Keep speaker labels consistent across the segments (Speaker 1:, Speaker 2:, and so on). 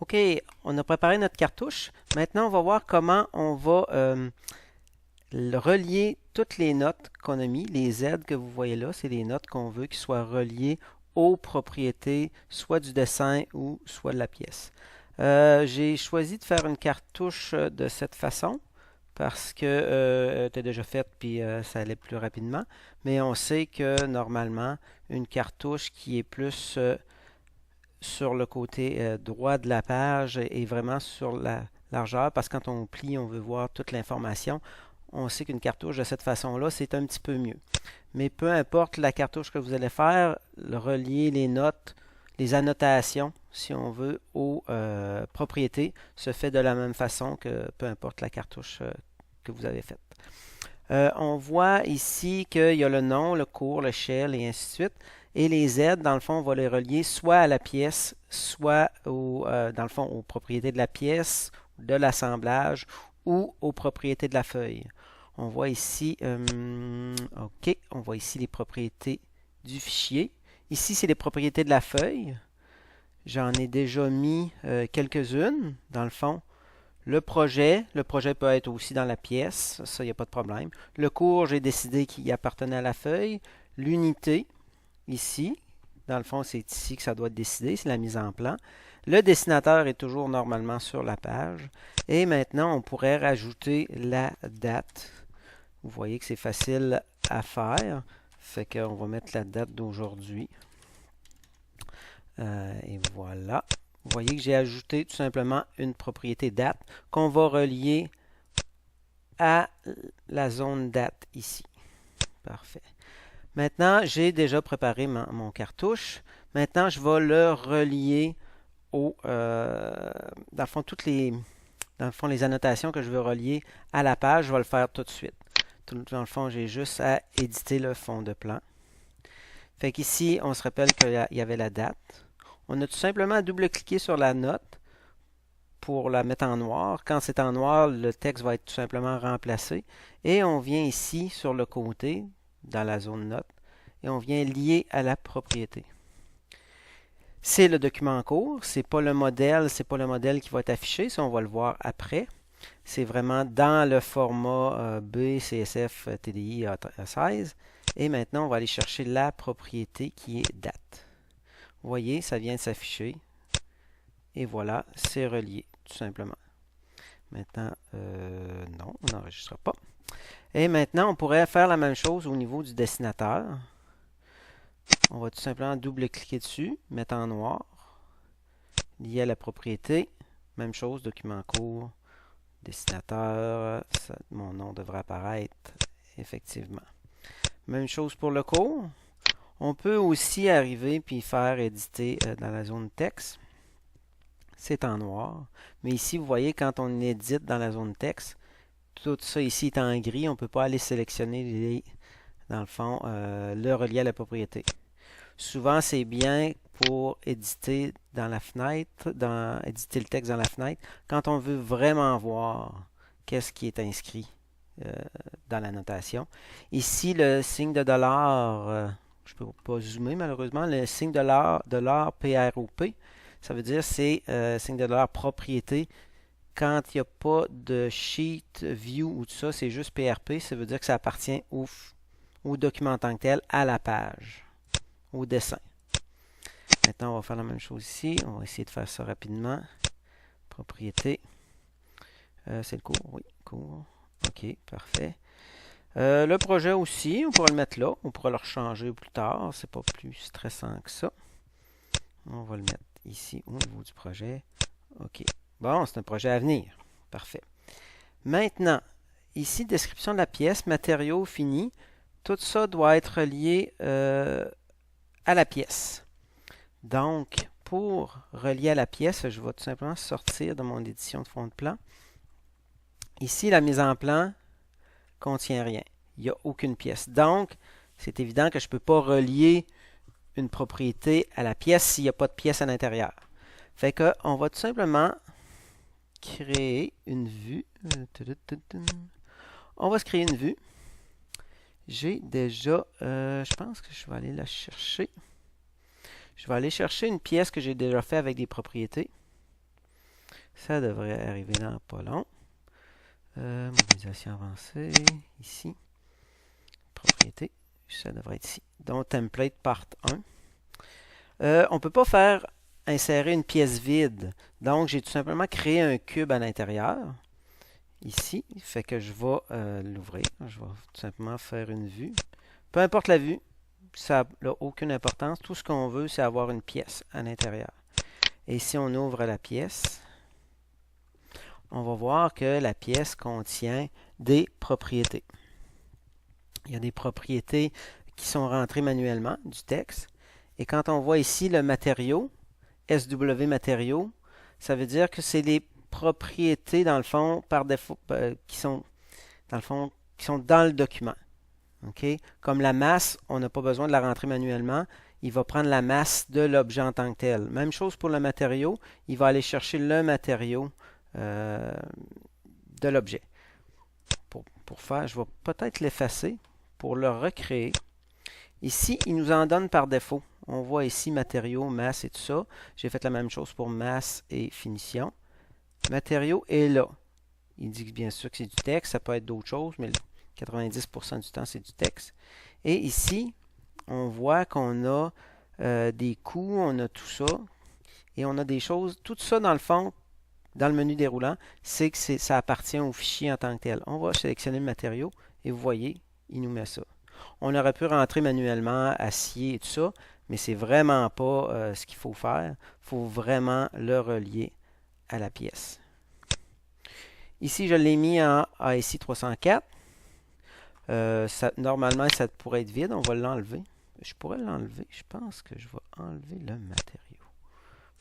Speaker 1: OK, on a préparé notre cartouche. Maintenant, on va voir comment on va relier toutes les notes qu'on a mis. Les Z que vous voyez là, c'est les notes qu'on veut qui soient reliées aux propriétés, soit du dessin ou soit de la pièce. J'ai choisi de faire une cartouche de cette façon parce que elle était déjà faite puis ça allait plus rapidement. Mais on sait que normalement, une cartouche qui est plus sur le côté droit de la page et vraiment sur la largeur, parce que quand on plie, on veut voir toute l'information. On sait qu'une cartouche de cette façon-là, c'est un petit peu mieux. Mais peu importe la cartouche que vous allez faire, relier les notes, les annotations, si on veut, aux propriétés, se fait de la même façon que peu importe la cartouche que vous avez faite. On voit ici qu'il y a le nom, le cours, le shell et ainsi de suite. Et les Z, dans le fond, on va les relier soit à la pièce, soit dans le fond, aux propriétés de la pièce, de l'assemblage ou aux propriétés de la feuille. On voit ici, OK, on voit ici les propriétés du fichier. Ici, c'est les propriétés de la feuille. J'en ai déjà mis quelques-unes, dans le fond. Le projet peut être aussi dans la pièce, ça, il n'y a pas de problème. Le cours, j'ai décidé qu'il appartenait à la feuille. L'unité, ici, dans le fond, c'est ici que ça doit être décidé, c'est la mise en plan. Le dessinateur est toujours normalement sur la page. Et maintenant, on pourrait rajouter la date. Vous voyez que c'est facile à faire. Fait qu'on va mettre la date d'aujourd'hui. Et voilà. Vous voyez que j'ai ajouté tout simplement une propriété date qu'on va relier à la zone date ici. Parfait. Maintenant, j'ai déjà préparé mon cartouche. Maintenant, je vais le relier dans le fond, dans le fond, les annotations que je veux relier à la page, je vais le faire tout de suite. Dans le fond, j'ai juste à éditer le fond de plan. Fait qu'ici, on se rappelle qu'il y avait la date. On a tout simplement à double-cliquer sur la note pour la mettre en noir. Quand c'est en noir, le texte va être tout simplement remplacé. Et on vient ici sur le côté, dans la zone note, et on vient lier à la propriété. C'est le document en cours, c'est pas le modèle qui va être affiché, ça on va le voir après. C'est vraiment dans le format B, CSF, TDI A16. Et maintenant, on va aller chercher la propriété qui est date. Vous voyez, ça vient de s'afficher. Et voilà, c'est relié, tout simplement. Maintenant, non, on n'enregistre pas. Et maintenant, on pourrait faire la même chose au niveau du dessinateur. On va tout simplement double-cliquer dessus, mettre en noir, lié à la propriété. Même chose, document court, dessinateur, mon nom devrait apparaître effectivement. Même chose pour le cours. On peut aussi arriver puis faire éditer dans la zone texte. C'est en noir. Mais ici, vous voyez, quand on édite dans la zone texte, tout ça ici est en gris. On ne peut pas aller sélectionner, dans le fond, le relier à la propriété. Souvent, c'est bien pour éditer dans la fenêtre, éditer le texte dans la fenêtre, quand on veut vraiment voir qu'est-ce qui est inscrit dans la notation. Ici, le signe de dollar, je ne peux pas zoomer malheureusement, le signe de dollar PROP, ça veut dire c'est signe de dollar propriété. Quand il n'y a pas de sheet, view ou tout ça, c'est juste PRP, ça veut dire que ça appartient au document en tant que tel, à la page, au dessin. Maintenant, on va faire la même chose ici. On va essayer de faire ça rapidement. Propriété. C'est le cours, oui, cours. OK, parfait. Le projet aussi, on pourra le mettre là. On pourra le rechanger plus tard. C'est pas plus stressant que ça. On va le mettre ici au niveau du projet. OK. Bon, c'est un projet à venir. Parfait. Maintenant, ici, description de la pièce, matériaux finis. Tout ça doit être lié à la pièce. Donc, pour relier à la pièce, je vais tout simplement sortir de mon édition de fond de plan. Ici, la mise en plan contient rien. Il n'y a aucune pièce. Donc, c'est évident que je ne peux pas relier une propriété à la pièce s'il n'y a pas de pièce à l'intérieur. Fait que, on va tout simplement créer une vue. On va se créer une vue. J'ai déjà, je pense que je vais aller la chercher. Je vais aller chercher une pièce que j'ai déjà fait avec des propriétés. Ça devrait arriver dans pas long. Modélisation avancée, ici. Propriété, ça devrait être ici. Donc, template part 1. On ne peut pas faire insérer une pièce vide. Donc, j'ai tout simplement créé un cube à l'intérieur. Ici, fait que je vais l'ouvrir. Je vais tout simplement faire une vue. Peu importe la vue, ça n'a aucune importance. Tout ce qu'on veut, c'est avoir une pièce à l'intérieur. Et si on ouvre la pièce, on va voir que la pièce contient des propriétés. Il y a des propriétés qui sont rentrées manuellement du texte. Et quand on voit ici le matériau, SW matériaux, ça veut dire que c'est les propriétés, dans le fond, par défaut, qui sont dans le document. Okay? Comme la masse, on n'a pas besoin de la rentrer manuellement. Il va prendre la masse de l'objet en tant que tel. Même chose pour le matériau. Il va aller chercher le matériau de l'objet. Pour faire, je vais peut-être l'effacer pour le recréer. Ici, il nous en donne par défaut. On voit ici matériaux, masse et tout ça. J'ai fait la même chose pour masse et finition. Matériaux est là. Il dit bien sûr que c'est du texte. Ça peut être d'autres choses, mais 90% du temps, c'est du texte. Et ici, on voit qu'on a des coûts, on a tout ça. Et on a des choses. Tout ça, dans le fond, dans le menu déroulant, c'est que ça appartient au fichier en tant que tel. On va sélectionner le matériau et vous voyez, il nous met ça. On aurait pu rentrer manuellement acier et tout ça, mais c'est vraiment pas ce qu'il faut faire. Il faut vraiment le relier à la pièce. Ici, je l'ai mis en ASI 304. Normalement, ça pourrait être vide. On va l'enlever. Je pourrais l'enlever. Je pense que je vais enlever le matériau.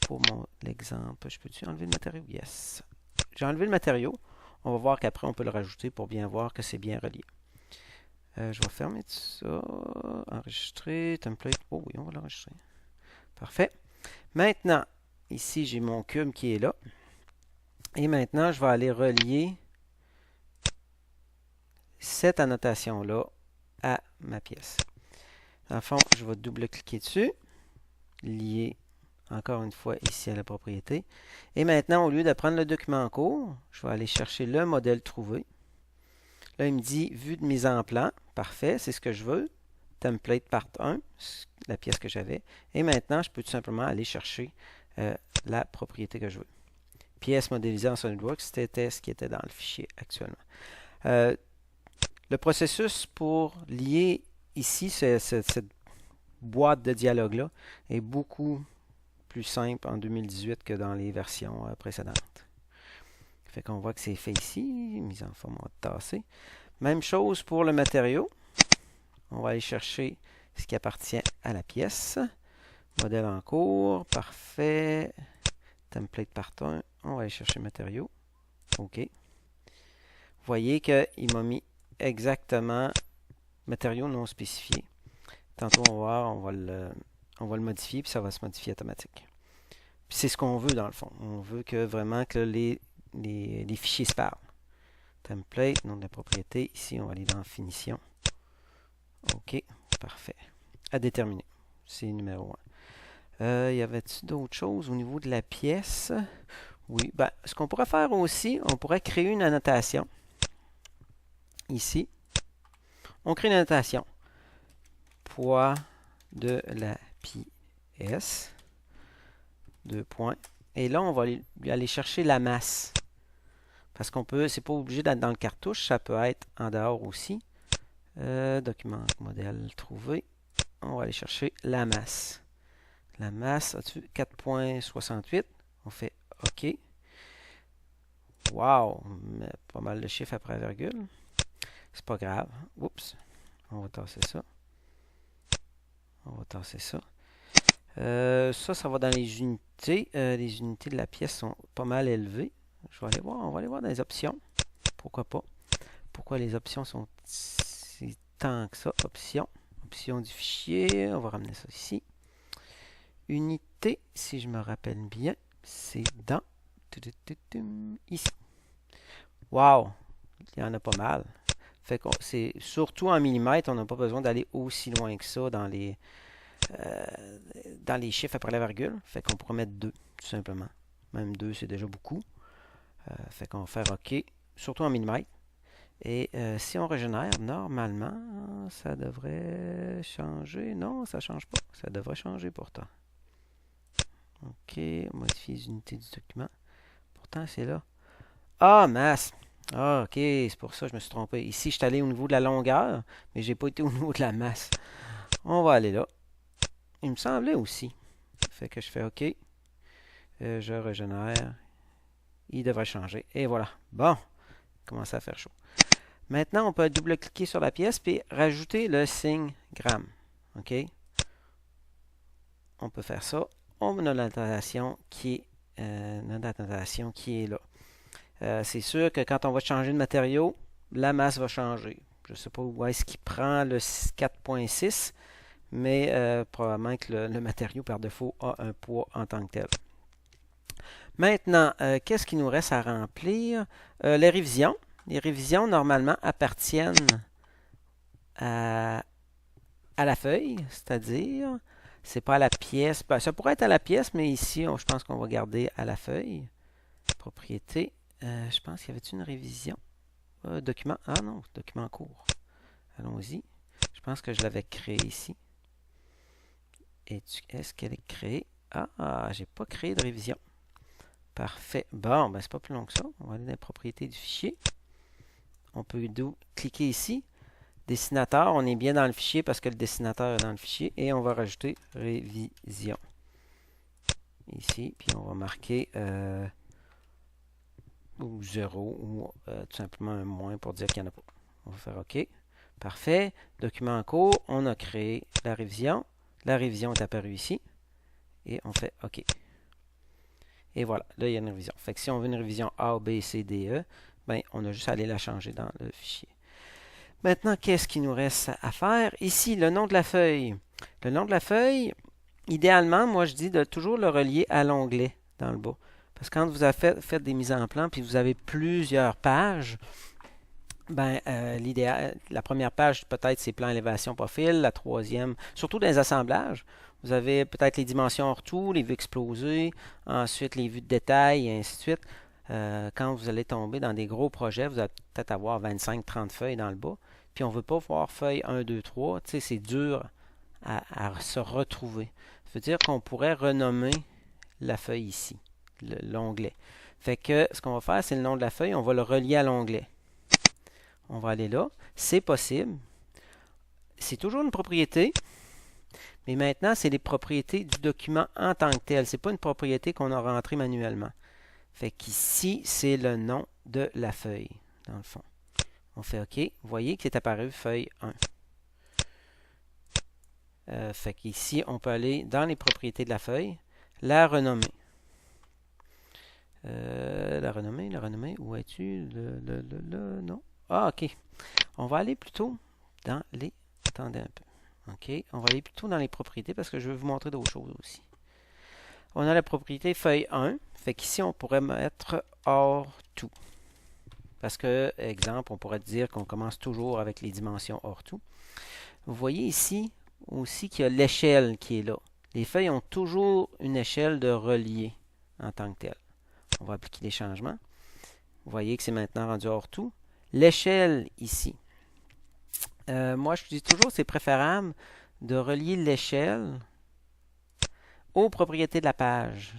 Speaker 1: Pour l'exemple, je peux-tu enlever le matériau? Yes. J'ai enlevé le matériau. On va voir qu'après, on peut le rajouter pour bien voir que c'est bien relié. Je vais fermer tout ça. Enregistrer, template. Oh oui, on va l'enregistrer. Parfait. Maintenant, ici, j'ai mon cube qui est là. Et maintenant, je vais aller relier cette annotation-là à ma pièce. Dans le fond, je vais double-cliquer dessus. Lier encore une fois ici à la propriété. Et maintenant, au lieu de prendre le document en cours, je vais aller chercher le modèle trouvé. Là, il me dit vue de mise en plan. Parfait, c'est ce que je veux. Template part 1, la pièce que j'avais. Et maintenant, je peux tout simplement aller chercher la propriété que je veux. Pièce modélisée en SolidWorks, c'était ce qui était dans le fichier actuellement. Le processus pour lier ici cette boîte de dialogue-là est beaucoup plus simple en 2018 que dans les versions précédentes. Fait qu'on voit que c'est fait ici, mise en format tassé. Même chose pour le matériau. On va aller chercher ce qui appartient à la pièce. Modèle en cours, parfait. Template part 1, on va aller chercher matériaux. OK. Vous voyez qu'il m'a mis exactement matériaux non spécifiés. Tantôt, on va voir, on va le modifier, puis ça va se modifier automatique. Puis c'est ce qu'on veut dans le fond. On veut que vraiment que les fichiers se parlent. Template, nom de la propriété. Ici, on va aller dans finition. OK, parfait. À déterminer. C'est numéro 1. Y avait-il d'autres choses au niveau de la pièce? Oui, ben, ce qu'on pourrait faire aussi, on pourrait créer une annotation. Ici, on crée une annotation. Poids de la pièce. 2 points. Et là, on va aller chercher la masse. Parce qu'on peut, c'est pas obligé d'être dans le cartouche, ça peut être en dehors aussi. Document modèle trouvé. On va aller chercher la masse. La masse, as-tu 4.68? On fait OK. Wow! Pas mal de chiffres après la virgule. C'est pas grave. Oups. On va tasser ça. On va tasser ça. Ça va dans les unités. Les unités de la pièce sont pas mal élevées. Je vais aller voir. On va aller voir dans les options. Pourquoi pas? Pourquoi les options sont si tant que ça? Options. Options du fichier. On va ramener ça ici. Unité, si je me rappelle bien, c'est dans ici. Wow! Il y en a pas mal. Fait que c'est surtout en millimètres, on n'a pas besoin d'aller aussi loin que ça dans les chiffres après la virgule. Fait qu'on pourrait mettre 2, tout simplement. Même 2, c'est déjà beaucoup. Fait qu'on va faire OK, surtout en millimètres. Et si on régénère, normalement, ça devrait changer. Non, ça ne change pas. Ça devrait changer pourtant. OK, modifier les unités du document. Pourtant, c'est là. Ah, masse! Ah, OK, c'est pour ça que je me suis trompé. Ici, je suis allé au niveau de la longueur, mais j'ai pas été au niveau de la masse. On va aller là. Il me semblait aussi. Fait que je fais OK. Je régénère. Il devrait changer. Et voilà. Bon, il commence à faire chaud. Maintenant, on peut double-cliquer sur la pièce puis rajouter le signe gramme. OK? On peut faire ça. On a notre notation qui est là. C'est sûr que quand on va changer de matériau, la masse va changer. Je ne sais pas où est-ce qu'il prend le 4.6, mais probablement que le matériau par défaut a un poids en tant que tel. Maintenant, qu'est-ce qu'il nous reste à remplir? Les révisions. Les révisions, normalement, appartiennent à la feuille, c'est-à-dire, c'est pas à la pièce. Ben, ça pourrait être à la pièce, mais ici, je pense qu'on va garder à la feuille. Propriété. Je pense qu'il y avait une révision. Document. Ah non, document en cours. Allons-y. Je pense que je l'avais créé ici. Est-ce qu'elle est créée? Ah, j'ai pas créé de révision. Parfait. Bon, ben c'est pas plus long que ça. On va aller dans les propriétés du fichier. On peut cliquer ici. Dessinateur, on est bien dans le fichier parce que le dessinateur est dans le fichier. Et on va rajouter révision. Ici, puis on va marquer ou 0 ou tout simplement un moins pour dire qu'il n'y en a pas. On va faire OK. Parfait. Document en cours, on a créé la révision. La révision est apparue ici. Et on fait OK. Et voilà, là il y a une révision. Fait que si on veut une révision A, B, C, D, E, ben, on a juste à aller la changer dans le fichier. Maintenant, qu'est-ce qu'il nous reste à faire? Ici, le nom de la feuille. Le nom de la feuille, idéalement, moi je dis de toujours le relier à l'onglet dans le bas. Parce que quand vous avez fait des mises en plan, puis vous avez plusieurs pages, ben, l'idéal, la première page, peut-être, c'est plan élévation profil. La troisième, surtout dans les assemblages, vous avez peut-être les dimensions hors tout, les vues explosées, ensuite les vues de détail, et ainsi de suite. Quand vous allez tomber dans des gros projets, vous allez peut-être avoir 25-30 feuilles dans le bas. Puis on ne veut pas voir feuille 1, 2, 3. Tu sais, c'est dur à se retrouver. Ça veut dire qu'on pourrait renommer la feuille ici, l'onglet. Fait que ce qu'on va faire, c'est le nom de la feuille, on va le relier à l'onglet. On va aller là. C'est possible. C'est toujours une propriété. Mais maintenant, c'est les propriétés du document en tant que tel. Ce n'est pas une propriété qu'on a rentrée manuellement. Fait qu'ici, c'est le nom de la feuille, dans le fond. On fait OK. Vous voyez qu'il est apparu feuille 1. Fait qu'ici, on peut aller dans les propriétés de la feuille, la renommer. La renommer, où es-tu? Non. Ah, OK. On va aller plutôt dans les... Attendez un peu. OK. On va aller plutôt dans les propriétés parce que je vais vous montrer d'autres choses aussi. On a la propriété feuille 1. Fait qu'ici, on pourrait mettre hors tout. Parce que, exemple, on pourrait dire qu'on commence toujours avec les dimensions hors tout. Vous voyez ici aussi qu'il y a l'échelle qui est là. Les feuilles ont toujours une échelle de relié en tant que telle. On va appliquer les changements. Vous voyez que c'est maintenant rendu hors tout. L'échelle ici. Moi, je dis toujours c'est préférable de relier l'échelle aux propriétés de la page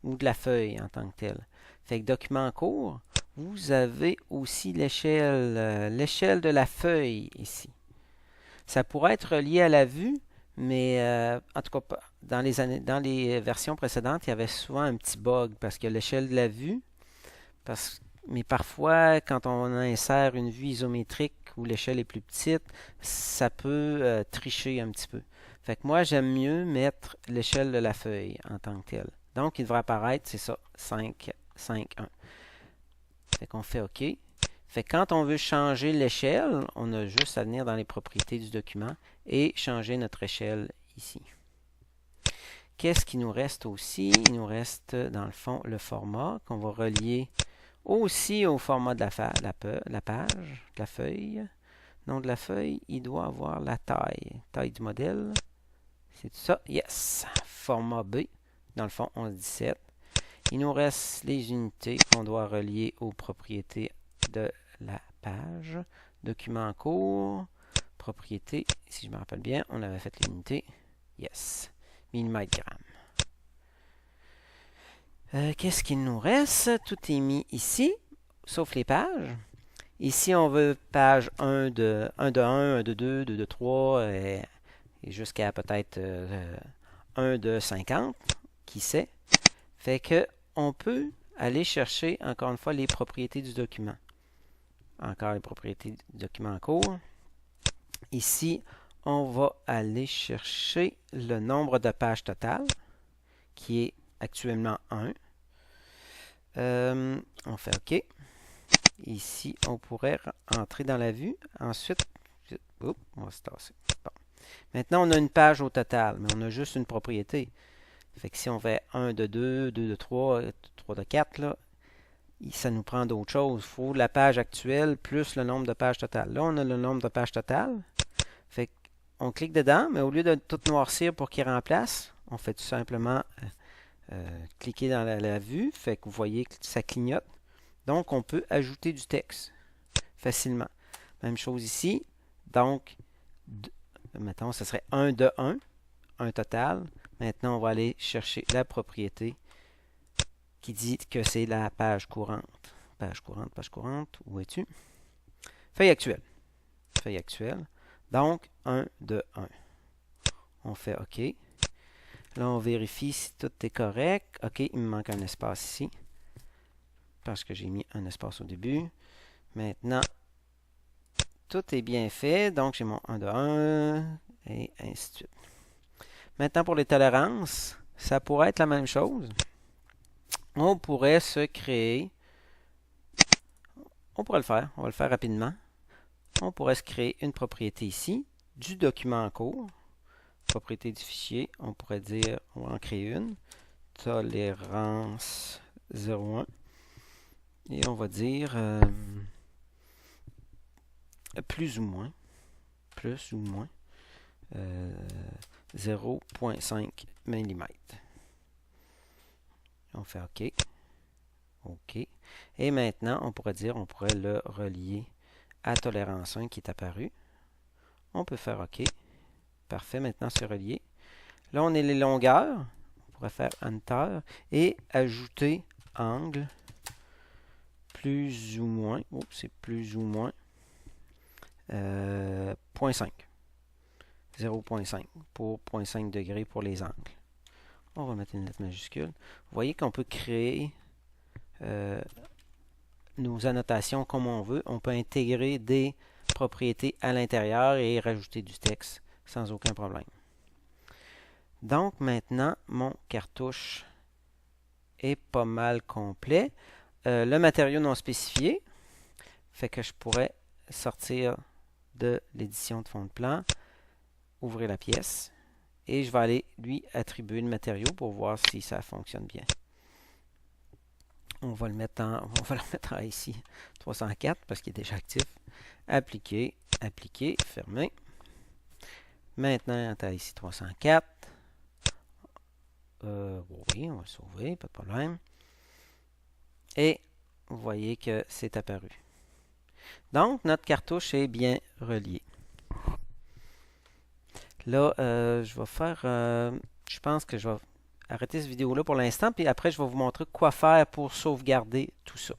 Speaker 1: ou de la feuille en tant que telle. Fait que document en cours, vous avez aussi l'échelle de la feuille ici. Ça pourrait être relié à la vue, mais en tout cas, dans les versions précédentes, il y avait souvent un petit bug parce que l'échelle de la vue, mais parfois, quand on insère une vue isométrique où l'échelle est plus petite, ça peut tricher un petit peu. Fait que moi, j'aime mieux mettre l'échelle de la feuille en tant que telle. Donc, il devrait apparaître, c'est ça, 5, 5, 1. Fait qu'on fait OK. Fait que quand on veut changer l'échelle, on a juste à venir dans les propriétés du document et changer notre échelle ici. Qu'est-ce qui nous reste aussi? Il nous reste, dans le fond, le format qu'on va relier aussi au format de la page, de la feuille. Nom de la feuille, il doit avoir la taille. Taille du modèle. C'est ça. Yes. Format B. Dans le fond, 11-17. Il nous reste les unités qu'on doit relier aux propriétés de la page. Document en cours, propriété, si je me rappelle bien, on avait fait l'unité. Yes, millimètre gramme. Qu'est-ce qu'il nous reste? Tout est mis ici, sauf les pages. Ici, on veut page 1 de 1, 1 de 2, 2 de 3, et jusqu'à peut-être 1 de 50, qui sait. Fait que on peut aller chercher, encore une fois, les propriétés du document. Encore les propriétés du document en cours. Ici, on va aller chercher le nombre de pages totales, qui est actuellement 1. On fait OK. Ici, on pourrait entrer dans la vue. Ensuite, on va se tasser. Bon. Maintenant, on a une page au total, mais on a juste une propriété. Fait que si on fait 1 de 2, 2 de 3, 3 de 4, là, ça nous prend d'autres choses. Il faut la page actuelle plus le nombre de pages totales. Là, on a le nombre de pages totales. Fait qu'on clique dedans, mais au lieu de tout noircir pour qu'il remplace, on fait tout simplement cliquer dans la vue. Fait que vous voyez que ça clignote. Donc, on peut ajouter du texte facilement. Même chose ici. Donc, mettons, ce serait 1 de 1, 1 total. Maintenant, on va aller chercher la propriété qui dit que c'est la page courante. Page courante, où es-tu? Feuille actuelle. Feuille actuelle. Donc, 1 de 1. On fait OK. Là, on vérifie si tout est correct. OK, il me manque un espace ici. Parce que j'ai mis un espace au début. Maintenant, tout est bien fait. Donc, j'ai mon 1 de 1 et ainsi de suite. Maintenant, pour les tolérances, ça pourrait être la même chose. On pourrait se créer, on pourrait le faire, on va le faire rapidement. On pourrait se créer une propriété ici, du document en cours, propriété du fichier, on pourrait dire, on va en créer une, tolérance 0,1, et on va dire plus ou moins 0,5 mm. On fait OK. OK. Et maintenant, on pourrait dire, on pourrait le relier à tolérance 1 qui est apparu. On peut faire OK. Parfait, maintenant c'est relié. Là, on a les longueurs. On pourrait faire Enter et ajouter angle plus ou moins. Oups, c'est plus ou moins 0,5. 0,5 pour 0,5 degrés pour les angles. On va mettre une lettre majuscule. Vous voyez qu'on peut créer nos annotations comme on veut. On peut intégrer des propriétés à l'intérieur et rajouter du texte sans aucun problème. Donc maintenant, mon cartouche est pas mal complet. Le matériau non spécifié fait que je pourrais sortir de l'édition de fond de plan, ouvrir la pièce et je vais aller lui attribuer le matériau pour voir si ça fonctionne bien. On va le mettre en ici 304 parce qu'il est déjà actif. Appliquer, appliquer, fermer. Maintenant, à ici 304. Oui, on va le sauver, pas de problème. Et vous voyez que c'est apparu. Donc, notre cartouche est bien reliée. Là, je vais faire... je pense que je vais arrêter cette vidéo-là pour l'instant, puis après, je vais vous montrer quoi faire pour sauvegarder tout ça.